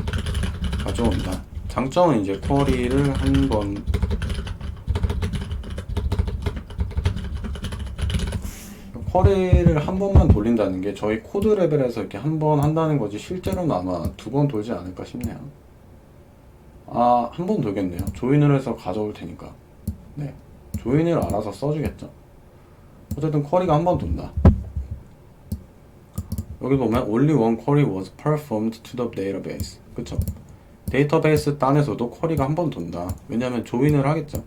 가져온다. 장점은 이제 쿼리를 한 번만 돌린다는 게 저희 코드 레벨에서 이렇게 한 번 한다는 거지 실제로는 아마 두 번 돌지 않을까 싶네요. 한 번 돌겠네요. 조인을 해서 가져올 테니까. 네. 조인을 알아서 써주겠죠. 어쨌든 쿼리가 한 번 돈다. 여기 보면 only one query was performed to the database. 그쵸? 데이터베이스 딴에서도 쿼리가 한 번 돈다. 왜냐면 조인을 하겠죠.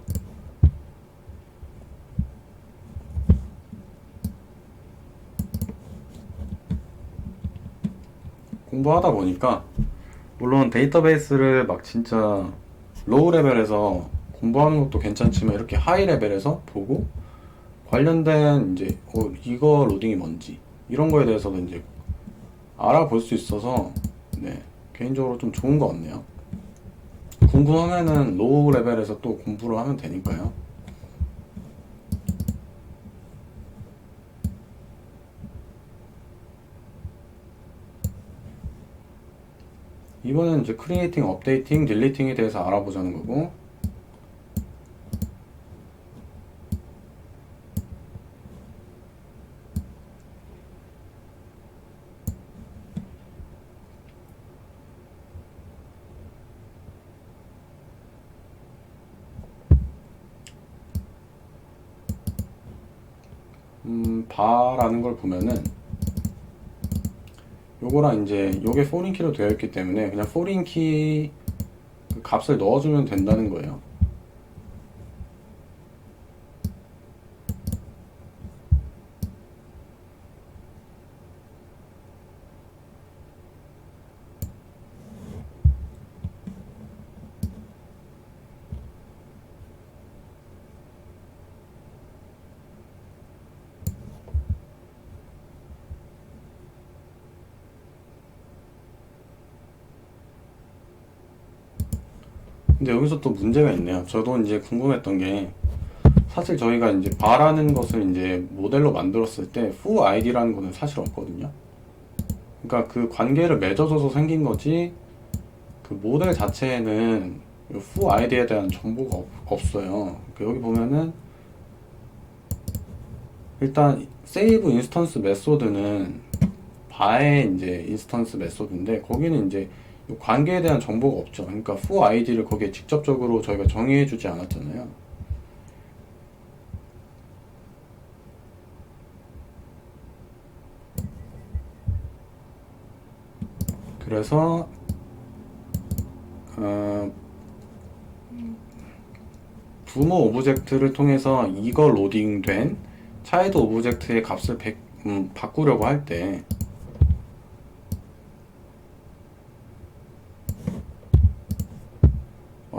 공부하다 보니까 물론 데이터베이스를 막 진짜 로우 레벨에서 공부하는 것도 괜찮지만 이렇게 하이 레벨에서 보고 관련된 이제 이거 로딩이 뭔지 이런 거에 대해서도 이제 알아볼 수 있어서 네, 개인적으로 좀 좋은 것 같네요. 궁금하면은 로우 레벨에서 또 공부를 하면 되니까요. 이번엔 이제 크리에이팅, 업데이팅, 딜리팅에 대해서 알아보자는 거고 바라는 걸 보면은 요거랑 이제 요게 포린 키로 되어 있기 때문에 그냥 포린 키 그 값을 넣어주면 된다는 거예요. 근데 여기서 또 문제가 있네요. 저도 이제 궁금했던 게 사실 저희가 이제 바라는 것을 이제 모델로 만들었을 때 foo id라는 거는 사실 없거든요. 그러니까 그 관계를 맺어져서 생긴 거지 그 모델 자체에는 foo id에 대한 정보가 없어요. 그러니까 여기 보면은 일단 save instance 메소드는 바의 이제 인스턴스 메소드인데 거기는 이제 관계에 대한 정보가 없죠. 그러니까 foo id를 거기에 직접적으로 저희가 정의해 주지 않았잖아요. 그래서 부모 오브젝트를 통해서 이거 로딩된 차일드 오브젝트의 값을 바꾸려고 할 때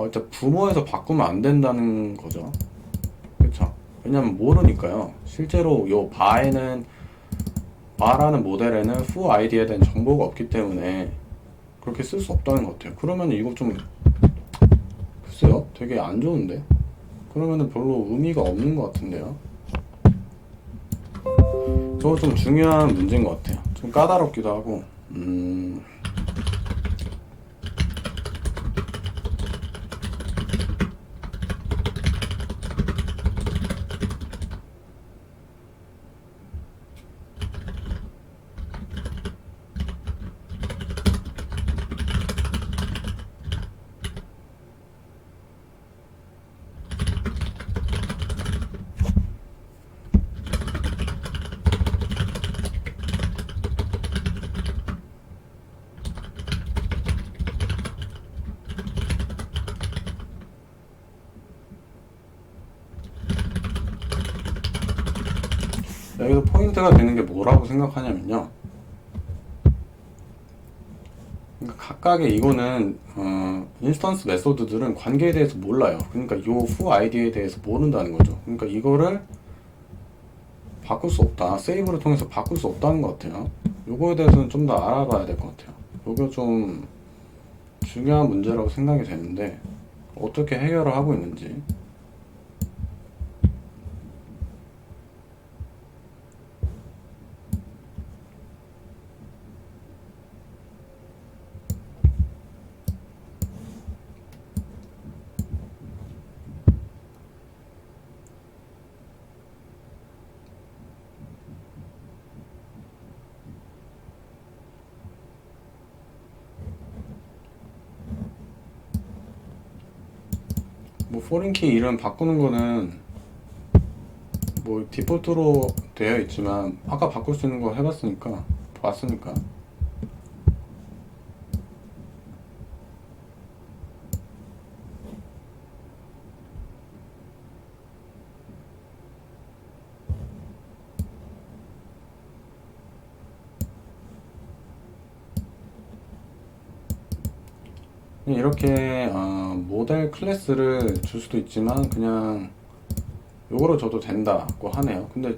일단 부모에서 바꾸면 안 된다는 거죠. 그렇죠? 왜냐면 모르니까요. 실제로 요 바에는 바라는 모델에는 foo id에 대한 정보가 없기 때문에 그렇게 쓸 수 없다는 것 같아요. 그러면 이거 좀 글쎄요, 되게 안 좋은데? 그러면은 별로 의미가 없는 것 같은데요. 저거 좀 중요한 문제인 것 같아요. 좀 까다롭기도 하고 여기서 포인트가 되는 게 뭐라고 생각하냐면요. 그러니까 각각의 이거는 인스턴스 메소드들은 관계에 대해서 몰라요. 그러니까 요 foo id에 대해서 모른다는 거죠. 그러니까 이거를 바꿀 수 없다. 세이브를 통해서 바꿀 수 없다는 것 같아요. 요거에 대해서는 좀 더 알아봐야 될 것 같아요. 요게 좀 중요한 문제라고 생각이 되는데 어떻게 해결을 하고 있는지. 뭐 포린키 이름 바꾸는 거는 뭐 디폴트로 되어 있지만 아까 바꿀 수 있는 거 해봤으니까 봤으니까 이렇게 모델 클래스를 줄 수도 있지만 그냥 요거로 줘도 된다고 하네요. 근데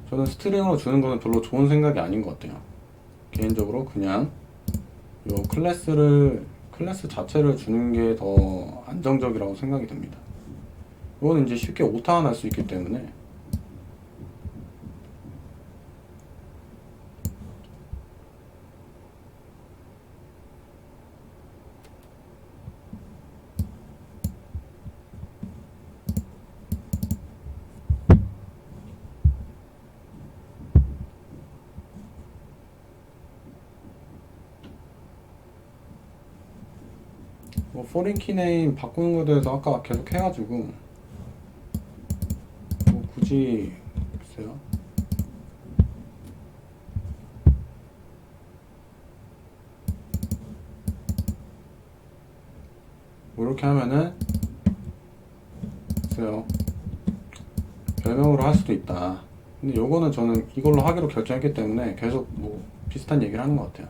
저는 스트링으로 주는 거는 별로 좋은 생각이 아닌 것 같아요. 개인적으로 그냥 요 클래스 자체를 주는 게 더 안정적이라고 생각이 듭니다. 이거는 이제 쉽게 오타 날 수 있기 때문에 뭐 포린 키 네임 바꾸는 거에 대해서 아까 계속 해가지고 뭐 굳이 글쎄요. 이렇게 하면은 글쎄요, 별명으로 할 수도 있다. 근데 요거는 저는 이걸로 하기로 결정했기 때문에 계속 뭐 비슷한 얘기를 하는 것 같아요.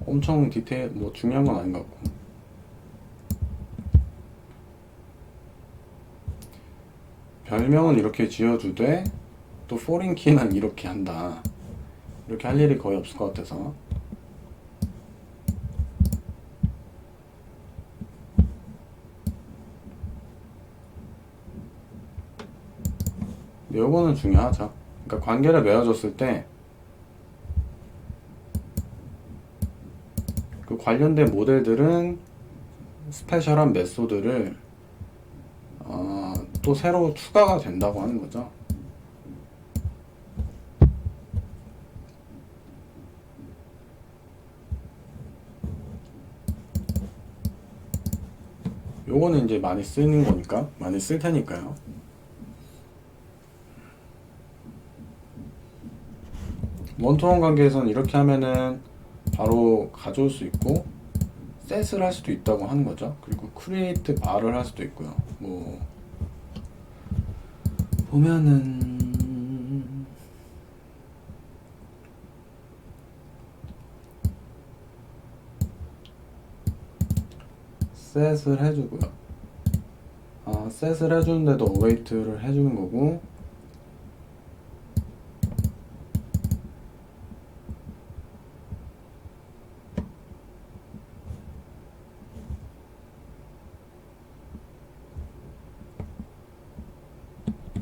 엄청 디테일 뭐 중요한 건 아닌 것 같고. 별명은 이렇게 지어주되 또 포린 키는 이렇게 한다. 이렇게 할 일이 거의 없을 것 같아서. 근데 요거는 중요하죠. 그러니까 관계를 맺어줬을 때 그 관련된 모델들은 스페셜한 메소드를 또 새로 추가가 된다고 하는 거죠. 요거는 이제 많이 쓰는 거니까, 많이 쓸 테니까요. 원투원 관계에서는 이렇게 하면은 바로 가져올 수 있고, 셋을 할 수도 있다고 하는 거죠. 그리고 create bar을 할 수도 있고요. 뭐 보면은 셋을 해주고요. 셋을 해주는데도 await를 해주는 거고,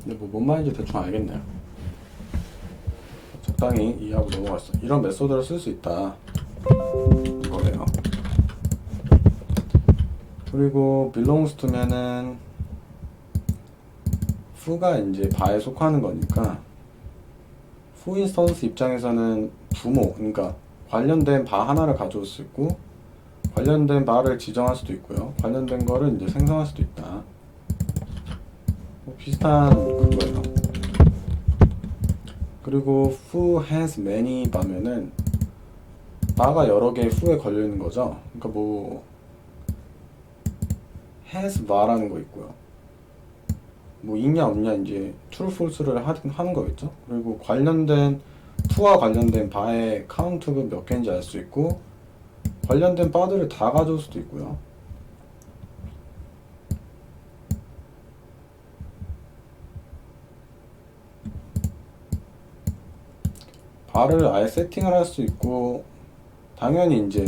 근데 뭐 뭔 말인지 대충 알겠네요. 적당히 이해하고 넘어갔어. 이런 메소드를 쓸 수 있다 이거예요. 그리고 belongs to면은 f가 이제 바에 속하는 거니까 fu 인스턴스 입장에서는 부모, 그러니까 관련된 바 하나를 가져올 수 있고 관련된 바를 지정할 수도 있고요. 관련된 거를 이제 생성할 수도 있다. 뭐 비슷한 그거예요. 그리고 foo has many 바면은 바가 여러 개 foo에 걸려 있는 거죠. 그러니까 뭐 has 바라는 거 있고요. 뭐 있냐 없냐 이제 true false를 하는 거겠죠. 그리고 관련된 to와 관련된 바의 카운트가 몇 개인지 알 수 있고 관련된 바들을 다 가져올 수도 있고요. 바를 아예 세팅을 할 수 있고 당연히 이제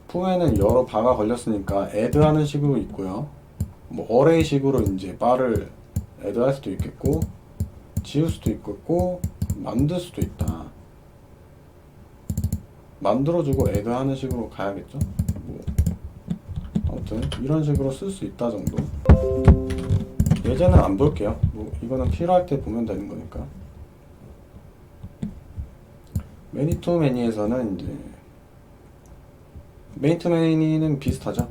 foo에는 여러 바가 걸렸으니까 add 하는 식으로 있고요. 뭐 어레이 식으로 이제 바를 add 할 수도 있겠고 지울 수도 있겠고 만들 수도 있다. 만들어주고 add 하는 식으로 가야겠죠. 뭐 아무튼 이런 식으로 쓸 수 있다 정도. 예제는 안 볼게요. 뭐 이거는 필요할 때 보면 되는 거니까. 매니 투 매니에서는 이제 메인 투 매니는 비슷하죠.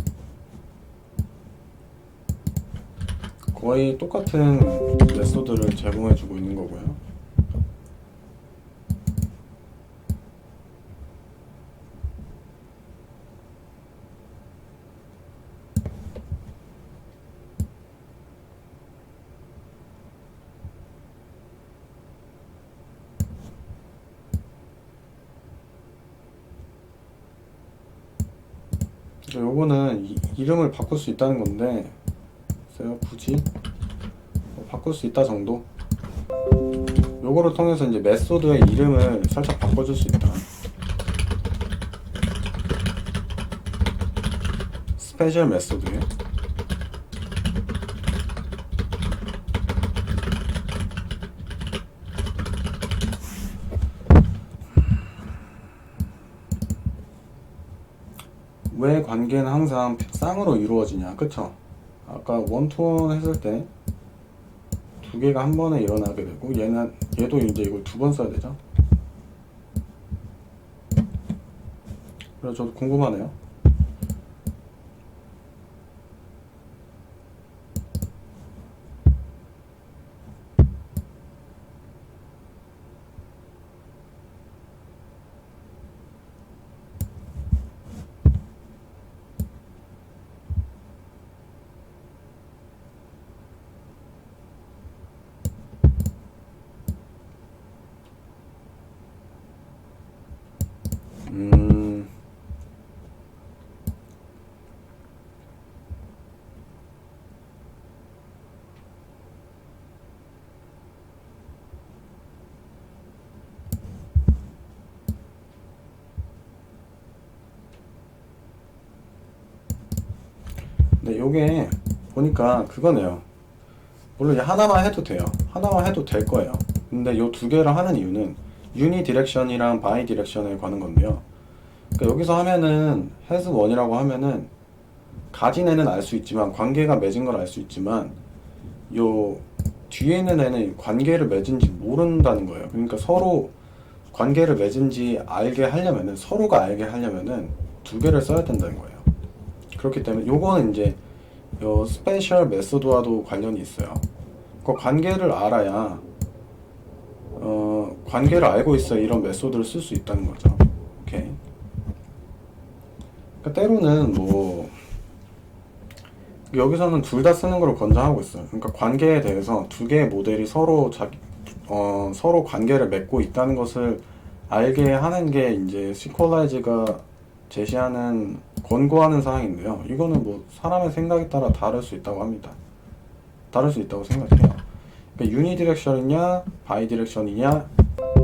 거의 똑같은 메소드를 제공해주고 있는 거고요. 요거는 이름을 바꿀 수 있다는 건데 글쎄요, 굳이 바꿀 수 있다 정도. 요거를 통해서 이제 메소드의 이름을 살짝 바꿔줄 수 있다. 스페셜 메소드에 왜 관계는 항상 쌍으로 이루어지냐, 그쵸? 아까 원투원 했을 때 두 개가 한 번에 일어나게 되고 얘도 이제 이걸 두 번 써야 되죠. 그래서 저도 궁금하네요. 음, 네, 요게 보니까 그거네요. 물론 하나만 해도 돼요. 하나만 해도 될 거예요. 근데 요 두 개를 하는 이유는 유니 디렉션이랑 바이 디렉션에 관한 건데요. 그러니까 여기서 하면은 has one이라고 하면은 가진 애는 알 수 있지만 관계가 맺은 걸 알 수 있지만 요 뒤에 있는 애는 관계를 맺은지 모른다는 거예요. 그러니까 서로 관계를 맺은지 알게 하려면은 서로가 알게 하려면은 두 개를 써야 된다는 거예요. 그렇기 때문에 요거는 이제 요 스페셜 메소드와도 관련이 있어요. 그 관계를 알아야 관계를 알고 있어야 이런 메소드를 쓸 수 있다는 거죠. 오케이. 그러니까 때로는 뭐 여기서는 둘 다 쓰는 걸 권장하고 있어요. 그러니까 관계에 대해서 두 개의 모델이 서로 관계를 맺고 있다는 것을 알게 하는 게 이제 시퀄라이즈가 제시하는 권고하는 사항인데요. 이거는 뭐 사람의 생각에 따라 다를 수 있다고 합니다. 다를 수 있다고 생각해요. 그러니까 유니 디렉션이냐 바이 디렉션이냐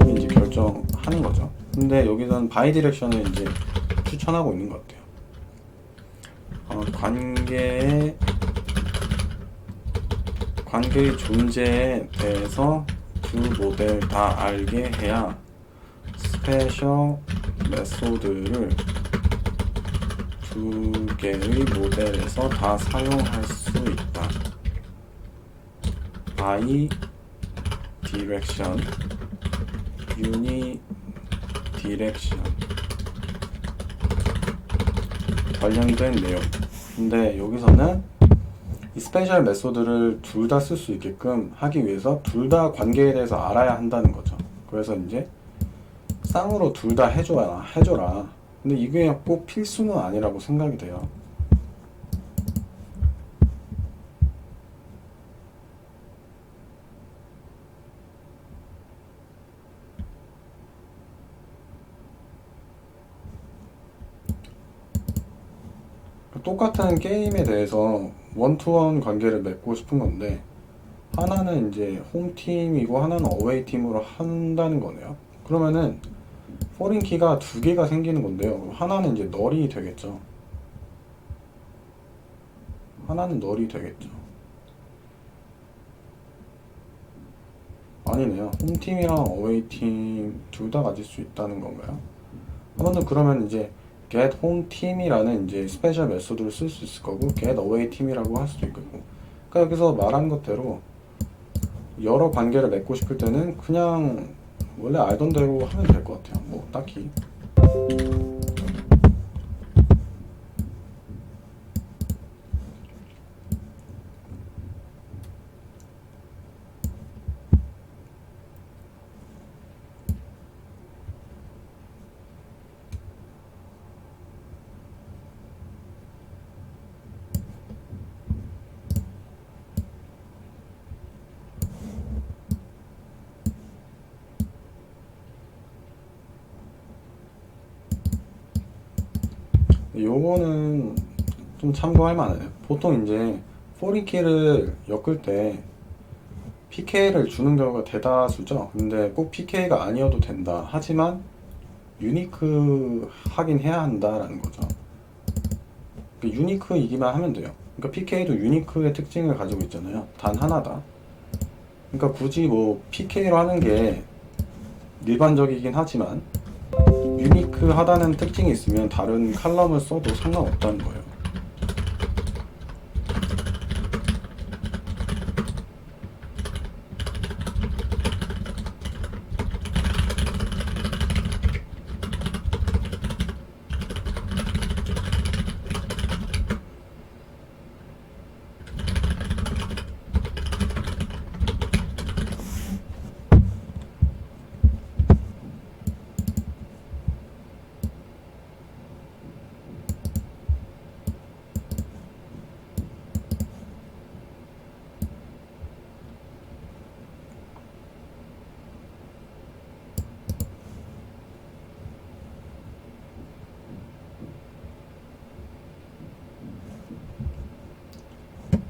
이제 결정하는 거죠. 근데 여기서는 바이 디렉션을 이제 추천하고 있는 것 같아요. 관계의 존재에 대해서 두 모델 다 알게 해야 스페셜 메소드를 두 개의 모델에서 다 사용할 수 있다. 바이 디렉션, 유니 디렉션 관련된 내용. 근데 여기서는 이 스페셜 메소드를 둘 다 쓸 수 있게끔 하기 위해서 둘 다 관계에 대해서 알아야 한다는 거죠. 그래서 이제 쌍으로 둘 다 해줘라. 근데 이게 꼭 필수는 아니라고 생각이 돼요. 똑같은 게임에 대해서 원투원 관계를 맺고 싶은 건데 하나는 이제 홈팀이고 하나는 어웨이팀으로 한다는 거네요. 그러면은 포린키가 두 개가 생기는 건데요. 하나는 이제 널이 되겠죠. 하나는 널이 되겠죠. 아니네요. 홈팀이랑 어웨이팀 둘 다 가질 수 있다는 건가요? 아무튼 그러면 이제 get home team이라는 이제 스페셜 메소드를 쓸 수 있을 거고 get away team이라고 할 수도 있겠고. 그러니까 여기서 말한 것대로 여러 관계를 맺고 싶을 때는 그냥 원래 알던 대로 하면 될 것 같아요. 뭐 딱히. 요거는 좀 참고할 만해요. 보통 이제 포린키를 엮을 때 PK를 주는 경우가 대다수죠. 근데 꼭 PK가 아니어도 된다. 하지만 유니크 하긴 해야 한다라는 거죠. 유니크이기만 하면 돼요. 그러니까 PK도 유니크의 특징을 가지고 있잖아요. 단 하나다. 그러니까 굳이 뭐 PK로 하는 게 일반적이긴 하지만 유니크하다는 특징이 있으면 다른 칼럼을 써도 상관없다는 거예요.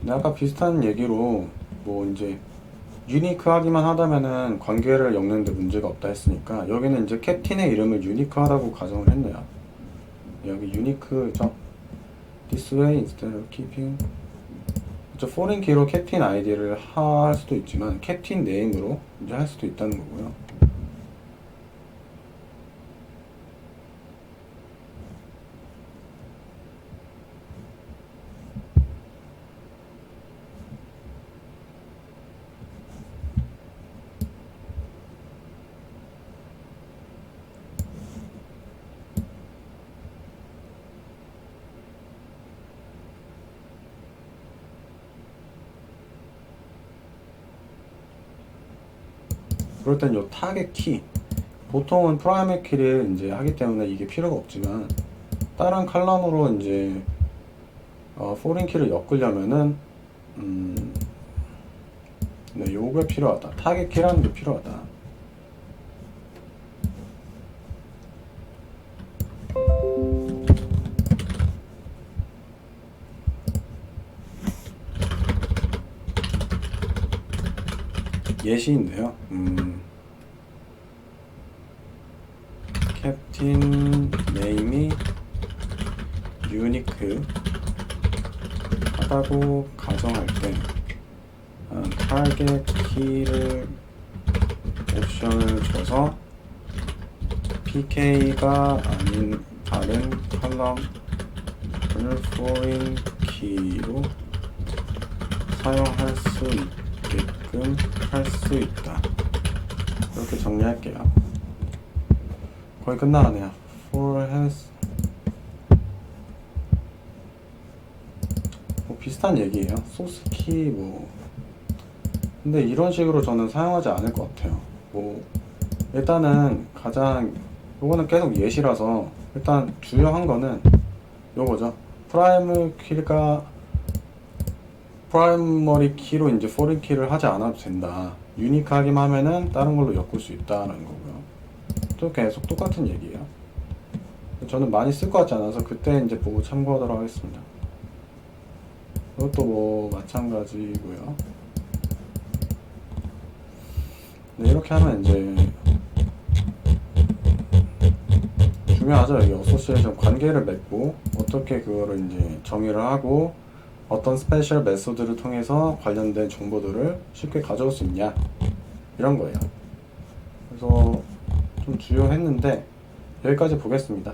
근데 아까 비슷한 얘기로 뭐 이제 유니크하기만 하다면은 관계를 엮는데 문제가 없다 했으니까 여기는 이제 캡틴의 이름을 유니크하다고 가정을 했네요. 여기 유니크죠. This way instead of keeping. 저 foreign key로 캡틴 아이디를 할 수도 있지만 캡틴 네임으로 이제 할 수도 있다는 거고요. 그럴 땐 요 타겟 키, 보통은 프라이머리 키를 이제 하기 때문에 이게 필요가 없지만 다른 칼럼으로 이제 포린 키를 엮으려면은 네, 요게 필요하다. 타겟 키라는 게 필요하다. 예시인데요. 캡틴 네임이 유니크 하다고 가정할 때 타겟 키를 옵션을 줘서 PK가 아닌 다른 컬럼을 foreign 키로 사용할 수 있게끔 할 수 있다. 이렇게 정리할게요. 거의 끝나가네요. for has 뭐 비슷한 얘기예요. 소스 키 뭐 근데 이런 식으로 저는 사용하지 않을 것 같아요. 뭐 일단은 가장 요거는 계속 예시라서 일단 중요한 거는 요거죠. 프라이머리 키로 이제 포린 키를 하지 않아도 된다. 유니크하기만 하면은 다른 걸로 엮을 수 있다는 거고요. 또 계속 똑같은 얘기예요. 저는 많이 쓸 것 같지 않아서 그때 이제 보고 참고하도록 하겠습니다. 이것도 뭐 마찬가지고요. 네, 이렇게 하면 이제 중요하죠. 여기 어소시에이션 관계를 맺고 어떻게 그거를 이제 정의를 하고 어떤 스페셜 메소드를 통해서 관련된 정보들을 쉽게 가져올 수 있냐 이런 거예요. 그래서 좀 주요했는데 여기까지 보겠습니다.